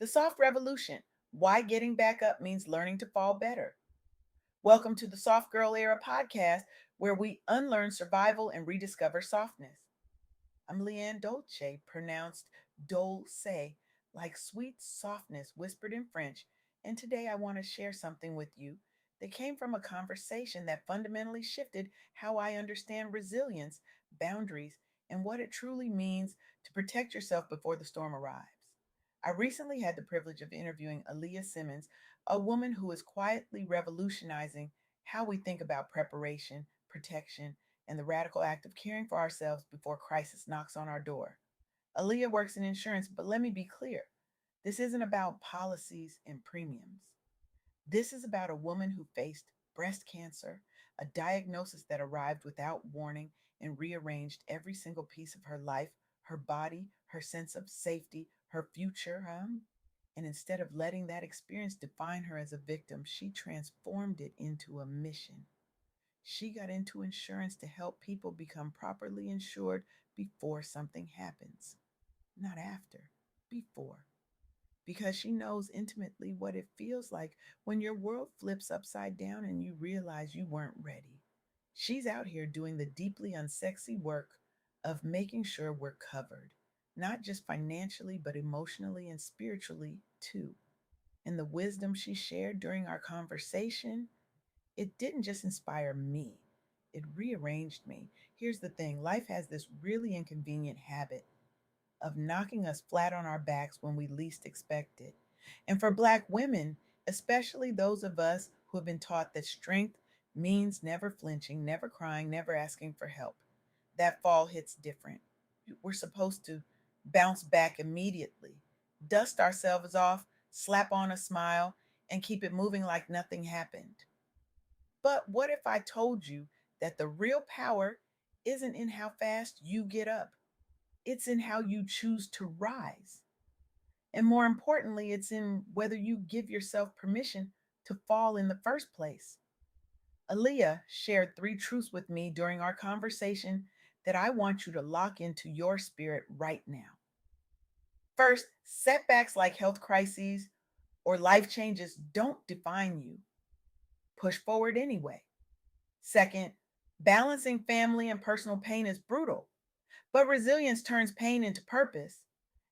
The Soft Revolution: Why Getting Back Up Means Learning to Fall Better. Welcome to the Soft Girl Era podcast, where we unlearn survival and rediscover softness. I'm LeAnne Dolce, pronounced Dolce, like sweet softness whispered in French, and today I want to share something with you that came from a conversation that fundamentally shifted how I understand resilience, boundaries, and what it truly means to protect yourself before the storm arrives. I recently had the privilege of interviewing Aliyyah Simmons, a woman who is quietly revolutionizing how we think about preparation, protection, and the radical act of caring for ourselves before crisis knocks on our door. Aliyyah works in insurance, but let me be clear, this isn't about policies and premiums. This is about a woman who faced breast cancer, a diagnosis that arrived without warning and rearranged every single piece of her life, her body, her sense of safety, her future. And instead of letting that experience define her as a victim, she transformed it into a mission. She got into insurance to help people become properly insured before something happens, not after, before. Because she knows intimately what it feels like when your world flips upside down and you realize you weren't ready. She's out here doing the deeply unsexy work of making sure we're covered, not just financially, but emotionally and spiritually too. And the wisdom she shared during our conversation, it didn't just inspire me, it rearranged me. Here's the thing: life has this really inconvenient habit of knocking us flat on our backs when we least expect it. And for Black women, especially those of us who have been taught that strength means never flinching, never crying, never asking for help, that fall hits different. We're supposed to bounce back immediately, dust ourselves off, slap on a smile, and keep it moving like nothing happened. But what if I told you that the real power isn't in how fast you get up? It's in how you choose to rise. And more importantly, it's in whether you give yourself permission to fall in the first place. Aliyyah shared three truths with me during our conversation that I want you to lock into your spirit right now. First, setbacks like health crises or life changes don't define you. Push forward anyway. Second, balancing family and personal pain is brutal, but resilience turns pain into purpose.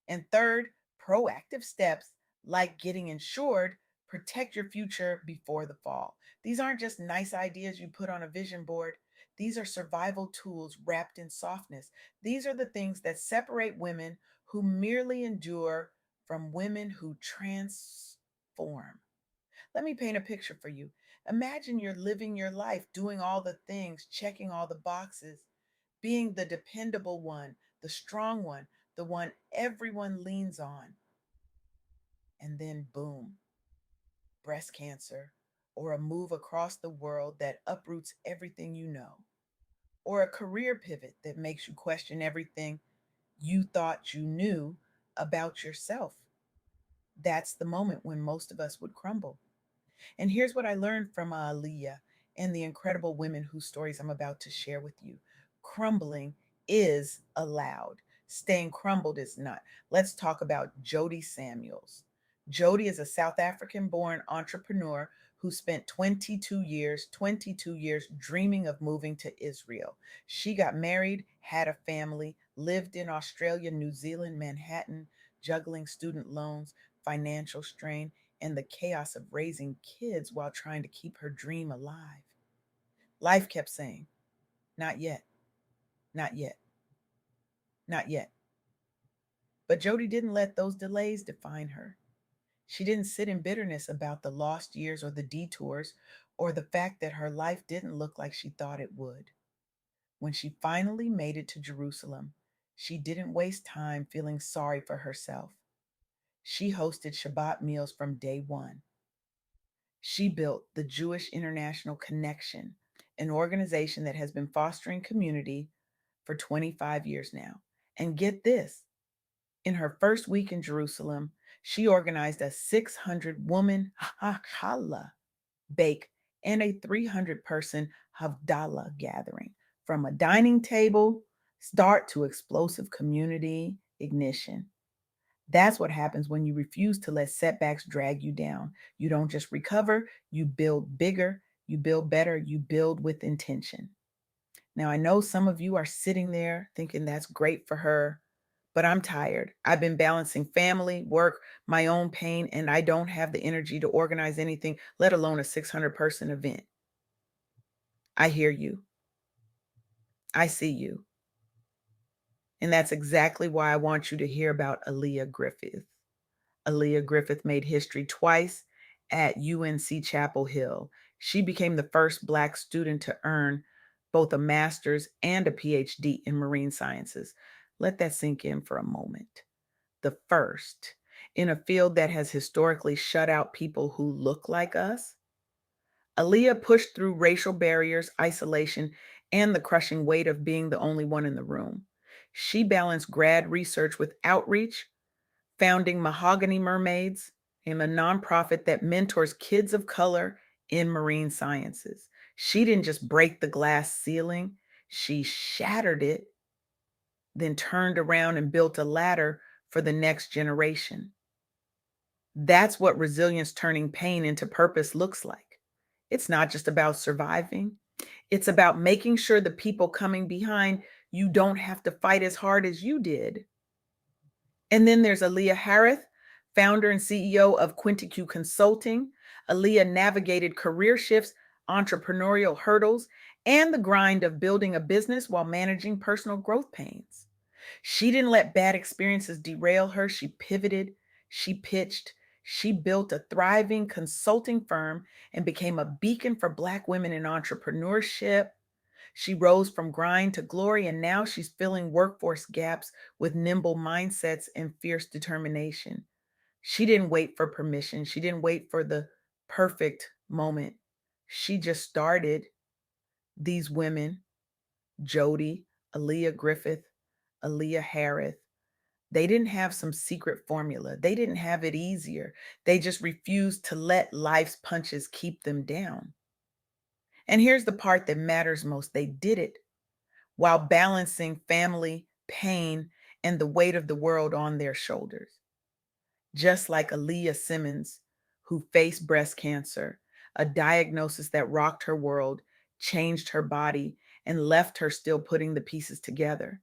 And third, proactive steps like getting insured protect your future before the fall. These aren't just nice ideas you put on a vision board. These are survival tools wrapped in softness. These are the things that separate women who merely endure from women who transform. Let me paint a picture for you. Imagine you're living your life, doing all the things, checking all the boxes, being the dependable one, the strong one, the one everyone leans on. And then, boom, breast cancer, or a move across the world that uproots everything you know, or a career pivot that makes you question everything you thought you knew about yourself. That's the moment when most of us would crumble. And here's what I learned from Aliyyah and the incredible women whose stories I'm about to share with you: crumbling is allowed, staying crumbled is not. Let's talk about Jody Samuels. Jody is a South African born entrepreneur who spent 22 years dreaming of moving to Israel. She got married, had a family, lived in Australia, New Zealand, Manhattan, juggling student loans, financial strain, and the chaos of raising kids while trying to keep her dream alive. Life kept saying, not yet, not yet, not yet. But Jody didn't let those delays define her. She didn't sit in bitterness about the lost years or the detours or the fact that her life didn't look like she thought it would. When she finally made it to Jerusalem, she didn't waste time feeling sorry for herself. She hosted Shabbat meals from day one. She built the Jewish International Connection, an organization that has been fostering community for 25 years now. And get this: in her first week in Jerusalem, she organized a 600 woman challah bake and a 300-person Havdalah gathering. From a dining table start to explosive community ignition. That's what happens when you refuse to let setbacks drag you down. You don't just recover, you build bigger, you build better, you build with intention. Now, I know some of you are sitting there thinking that's great for her, but I'm tired. I've been balancing family, work, my own pain, and I don't have the energy to organize anything, let alone a 600-person event. I hear you. I see you. And that's exactly why I want you to hear about Aliyyah Griffith. Aliyyah Griffith made history twice at UNC Chapel Hill. She became the first Black student to earn both a master's and a PhD in marine sciences. Let that sink in for a moment. The first in a field that has historically shut out people who look like us. Aliyyah pushed through racial barriers, isolation, and the crushing weight of being the only one in the room. She balanced grad research with outreach, founding Mahogany Mermaids, and a nonprofit that mentors kids of color in marine sciences. She didn't just break the glass ceiling, she shattered it, then turned around and built a ladder for the next generation. That's what resilience turning pain into purpose looks like. It's not just about surviving, it's about making sure the people coming behind you don't have to fight as hard as you did. And then there's Aliyyah Harris, founder and CEO of Quintiq Consulting. Aliyyah navigated career shifts, entrepreneurial hurdles, and the grind of building a business while managing personal growth pains. She didn't let bad experiences derail her. She pivoted, she pitched, she built a thriving consulting firm and became a beacon for Black women in entrepreneurship. She rose from grind to glory, and now she's filling workforce gaps with nimble mindsets and fierce determination. She didn't wait for permission, she didn't wait for the perfect moment. She just started. These women, Jody, Aliyyah Griffith, Aliyyah Harris, they didn't have some secret formula. They didn't have it easier. They just refused to let life's punches keep them down. And here's the part that matters most: they did it while balancing family, pain, and the weight of the world on their shoulders. Just like Aliyyah Simmons, who faced breast cancer, a diagnosis that rocked her world, changed her body, and left her still putting the pieces together.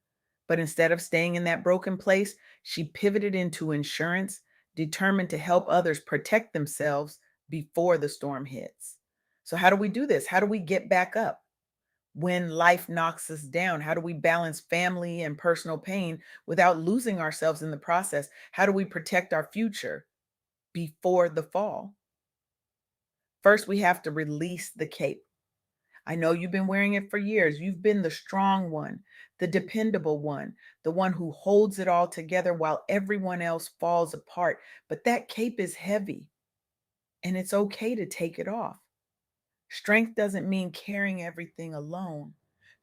But instead of staying in that broken place, she pivoted into insurance, determined to help others protect themselves before the storm hits. So, how do we do this? How do we get back up when life knocks us down? How do we balance family and personal pain without losing ourselves in the process? How do we protect our future before the fall? First, we have to release the cape. I know you've been wearing it for years. You've been the strong one, the dependable one, the one who holds it all together while everyone else falls apart. But that cape is heavy, and it's okay to take it off. Strength doesn't mean carrying everything alone.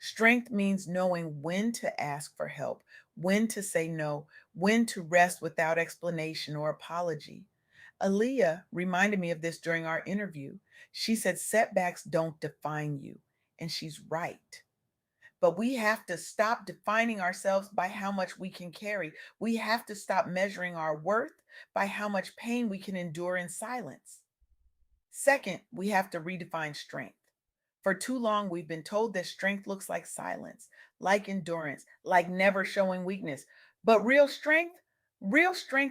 Strength means knowing when to ask for help, when to say no, when to rest without explanation or apology. Aliyyah reminded me of this during our interview. She said, setbacks don't define you. And she's right. But we have to stop defining ourselves by how much we can carry. We have to stop measuring our worth by how much pain we can endure in silence. Second, we have to redefine strength. For too long, we've been told that strength looks like silence, like endurance, like never showing weakness. But real strength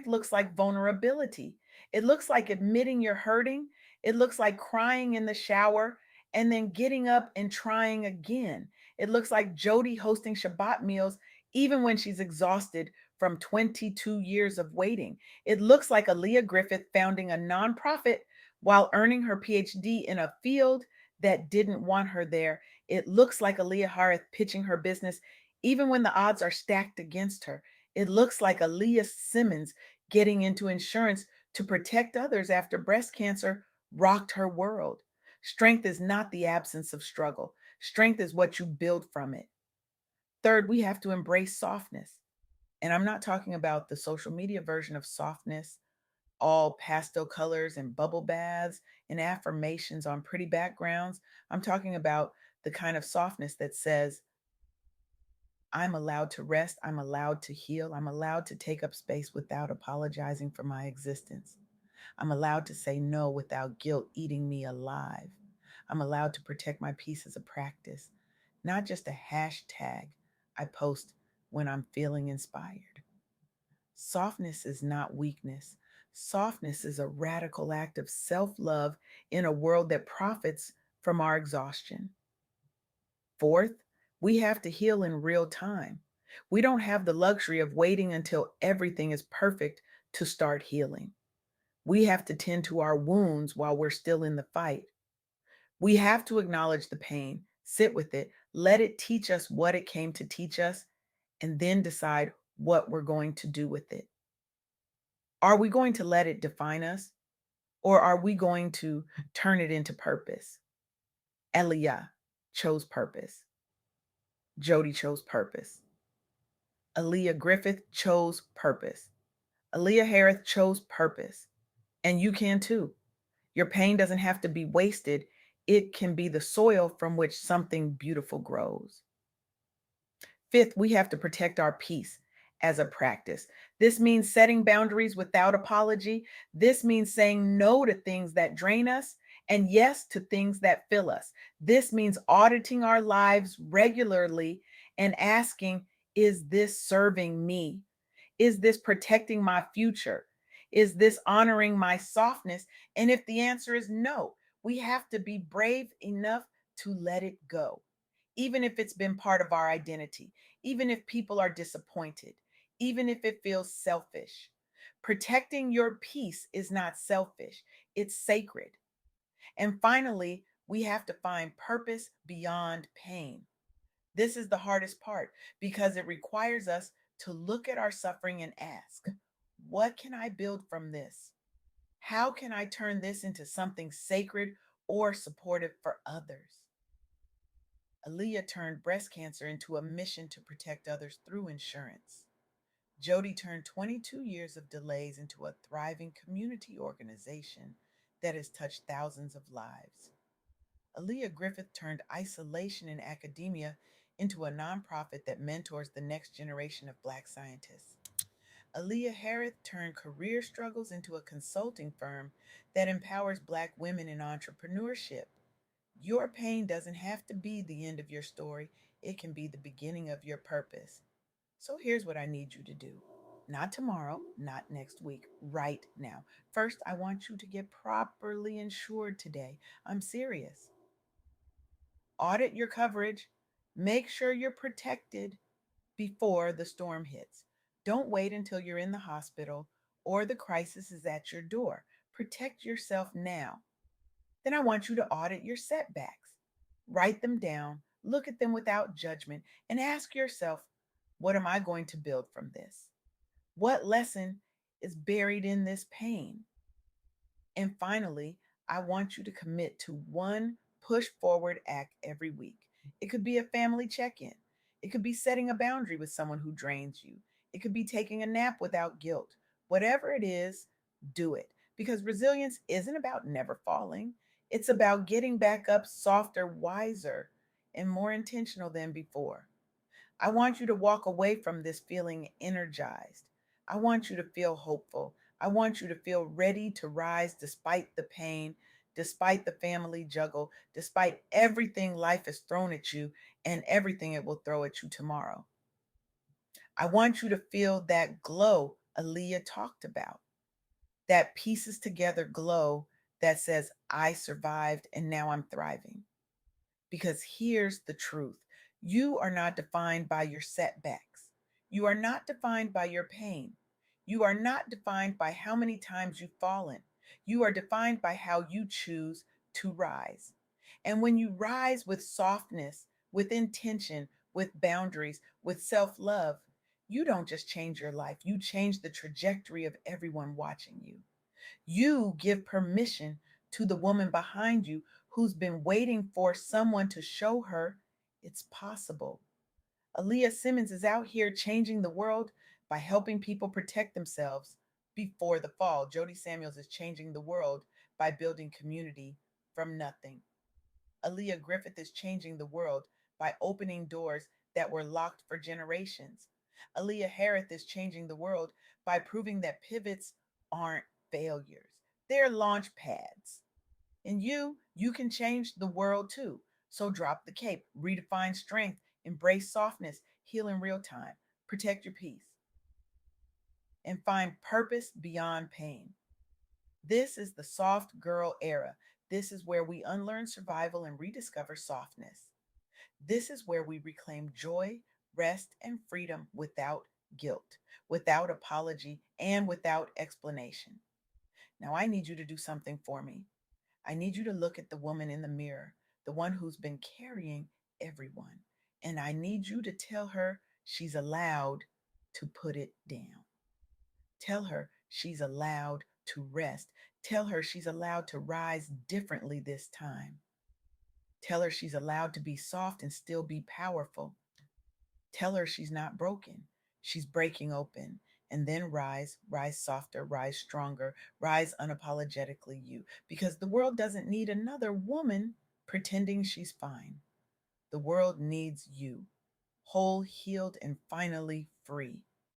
looks like vulnerability. It looks like admitting you're hurting. It looks like crying in the shower and then getting up and trying again. It looks like Jody hosting Shabbat meals even when she's exhausted from 22 years of waiting. It looks like Aliyyah Griffith founding a nonprofit while earning her PhD in a field that didn't want her there. It looks like Aliyyah Harith pitching her business even when the odds are stacked against her. It looks like Aliyyah Simmons getting into insurance to protect others after breast cancer rocked her world. Strength is not the absence of struggle. Strength is what you build from it. Third, we have to embrace softness. And I'm not talking about the social media version of softness, all pastel colors and bubble baths and affirmations on pretty backgrounds. I'm talking about the kind of softness that says, I'm allowed to rest. I'm allowed to heal. I'm allowed to take up space without apologizing for my existence. I'm allowed to say no without guilt eating me alive. I'm allowed to protect my peace as a practice, not just a hashtag I post when I'm feeling inspired. Softness is not weakness. Softness is a radical act of self love in a world that profits from our exhaustion. Fourth, we have to heal in real time. We don't have the luxury of waiting until everything is perfect to start healing. We have to tend to our wounds while we're still in the fight. We have to acknowledge the pain, sit with it, let it teach us what it came to teach us, and then decide what we're going to do with it. Are we going to let it define us, or are we going to turn it into purpose? Aliyyah chose purpose. Jody chose purpose. Aaliyah Griffith chose purpose. Aaliyah Harris chose purpose. And you can too. Your pain doesn't have to be wasted, it can be the soil from which something beautiful grows. Fifth, we have to protect our peace as a practice. This means setting boundaries without apology. This means saying no to things that drain us and yes to things that fill us. This means auditing our lives regularly and asking, is this serving me? Is this protecting my future? Is this honoring my softness? And if the answer is no, we have to be brave enough to let it go, even if it's been part of our identity, even if people are disappointed, even if it feels selfish. Protecting your peace is not selfish, it's sacred. And finally, we have to find purpose beyond pain. This is the hardest part because it requires us to look at our suffering and ask, what can I build from this? How can I turn this into something sacred or supportive for others? Aliyyah turned breast cancer into a mission to protect others through insurance. Jody turned 22 years of delays into a thriving community organization that has touched thousands of lives. Aliyyah Griffith turned isolation in academia into a nonprofit that mentors the next generation of Black scientists. Aliyyah Harris turned career struggles into a consulting firm that empowers Black women in entrepreneurship. Your pain doesn't have to be the end of your story, it can be the beginning of your purpose. So here's what I need you to do. Not tomorrow, not next week, right now. First, I want you to get properly insured today. I'm serious. Audit your coverage. Make sure you're protected before the storm hits. Don't wait until you're in the hospital or the crisis is at your door. Protect yourself now. Then I want you to audit your setbacks. Write them down, look at them without judgment, and ask yourself, what am I going to build from this? What lesson is buried in this pain? And finally, I want you to commit to one push forward act every week. It could be a family check in, it could be setting a boundary with someone who drains you, it could be taking a nap without guilt. Whatever it is, do it. Because resilience isn't about never falling, it's about getting back up softer, wiser, and more intentional than before. I want you to walk away from this feeling energized. I want you to feel hopeful. I want you to feel ready to rise despite the pain, despite the family juggle, despite everything life has thrown at you and everything it will throw at you tomorrow. I want you to feel that glow Aliyyah talked about, that pieces together glow that says, I survived and now I'm thriving. Because here's the truth: you are not defined by your setbacks, you are not defined by your pain, you are not defined by how many times you've fallen. You are defined by how you choose to rise. And when you rise with softness, with intention, with boundaries, with self love, you don't just change your life, you change the trajectory of everyone watching you. You give permission to the woman behind you who's been waiting for someone to show her it's possible. Aliyyah Simmons is out here changing the world by helping people protect themselves before the fall. Jody Samuels is changing the world by building community from nothing. Aliyyah Griffith is changing the world by opening doors that were locked for generations. Aaliyah Harith is changing the world by proving that pivots aren't failures, they're launch pads. And you can change the world too. So drop the cape, redefine strength, embrace softness, heal in real time, protect your peace, and find purpose beyond pain. This is the soft girl era. This is where we unlearn survival and rediscover softness. This is where we reclaim joy, rest, and freedom without guilt, without apology, and without explanation. Now, I need you to do something for me. I need you to look at the woman in the mirror, the one who's been carrying everyone. And I need you to tell her she's allowed to put it down. Tell her she's allowed to rest. Tell her she's allowed to rise differently this time. Tell her she's allowed to be soft and still be powerful. Tell her she's not broken. She's breaking open. And then rise, rise softer, rise stronger, rise unapologetically you. Because the world doesn't need another woman pretending she's fine. The world needs you, whole, healed, and finally free.